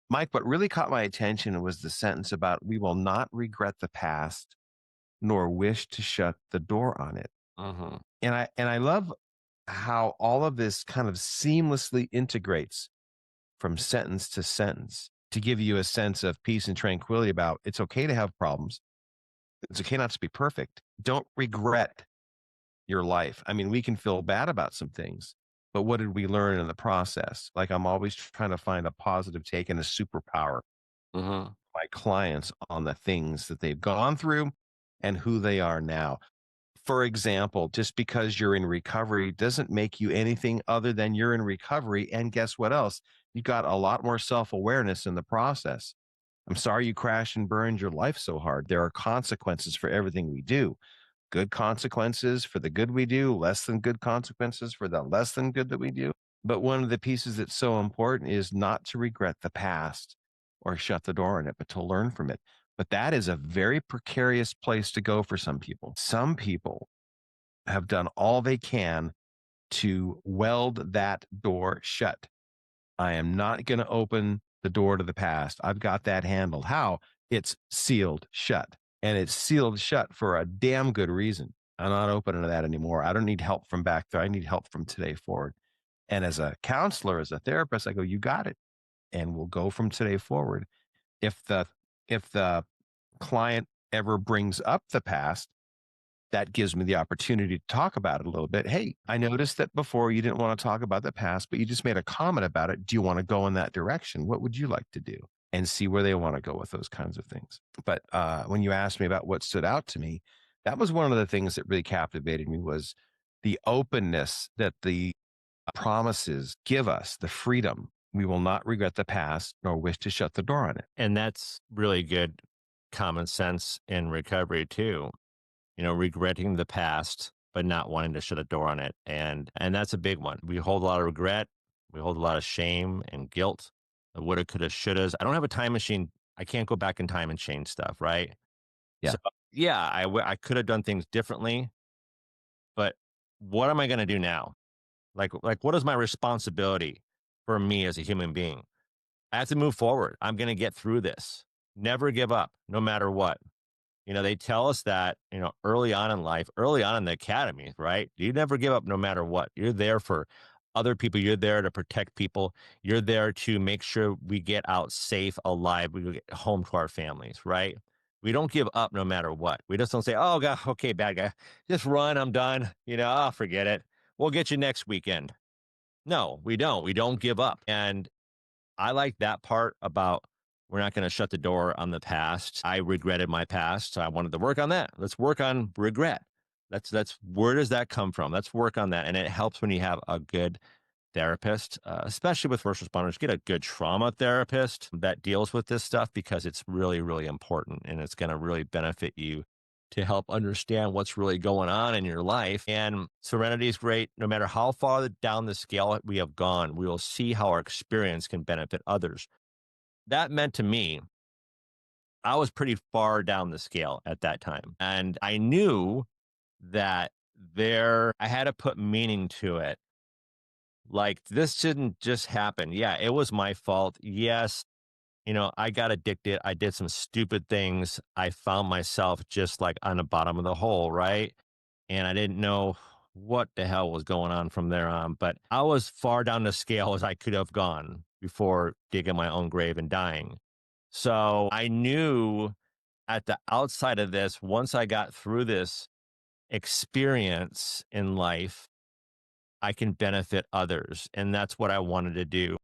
Mike, what really caught my attention was the sentence about we will not regret the past nor wish to shut the door on it. Hmm. And I love how all of this kind of seamlessly integrates from sentence to sentence to give you a sense of peace and tranquility about it's okay to have problems. It's okay not to be perfect. Don't regret your life. I mean, we can feel bad about some things, but what did we learn in the process? Like I'm always trying to find a positive take and a superpower Hmm. my clients on the things that they've gone through and who they are now. For example, just because you're in recovery doesn't make you anything other than you're in recovery. And guess what else? You got a lot more self awareness in the process. I'm sorry you crashed and burned your life so hard. There are consequences for everything we do. Good consequences for the good we do, less than good consequences for the less than good that we do. But one of the pieces that's so important is not to regret the past or shut the door on it, but to learn from it. But that is a very precarious place to go for some people. Some people have done all they can to weld that door shut. I am not going to open the door to the past. I've got that handled. How? It's sealed shut. And it's sealed shut for a damn good reason. I'm not opening to that anymore. I don't need help from back there. I need help from today forward. And as a counselor, as a therapist, I go, you got it. And we'll go from today forward. If the if the client ever brings up the past, that gives me the opportunity to talk about it a little bit. Hey, I noticed that before you didn't want to talk about the past, but you just made a comment about it. Do you want to go in that direction? What would you like to do? And see where they want to go with those kinds of things. But when you asked me about what stood out to me, that was one of the things that really captivated me was the openness that the promises give us, the freedom. We will not regret the past nor wish to shut the door on it. And that's really good common sense in recovery too. Regretting the past, but not wanting to shut a door on it. And that's a big one. We hold a lot of regret. We hold a lot of shame and guilt. The woulda, coulda, shouldas. I don't have a time machine. I can't go back in time and change stuff, right? Yeah. So yeah, I could have done things differently, but what am I going to do now? Like what is my responsibility for me as a human being? I have to move forward. I'm going to get through this. Never give up, no matter what. They tell us that, early on in life, early on in the academy, right? You never give up no matter what. You're there for other people. You're there to protect people. You're there to make sure we get out safe, alive. We get home to our families, right? We don't give up no matter what. We just don't say, oh, God, okay, bad guy, just run. I'm done. Oh, forget it. We'll get you next weekend. No, we don't. We don't give up. And I like that part about we're not going to shut the door on the past. I regretted my past. So I wanted to work on that. Let's work on regret. That's where does that come from? Let's work on that. And it helps when you have a good therapist, especially with first responders. Get a good trauma therapist that deals with this stuff because it's really, really important and it's going to really benefit you to help understand what's really going on in your life. And serenity is great. No matter how far down the scale we have gone, we will see how our experience can benefit others. That meant to me, I was pretty far down the scale at that time. And I knew that I had to put meaning to it. Like, this didn't just happen. Yeah, it was my fault. Yes, I got addicted. I did some stupid things. I found myself just like on the bottom of the hole, right? And I didn't know what the hell was going on from there on. But I was far down the scale as I could have gone before digging my own grave and dying. So I knew at the outside of this, once I got through this experience in life, I can benefit others. And that's what I wanted to do.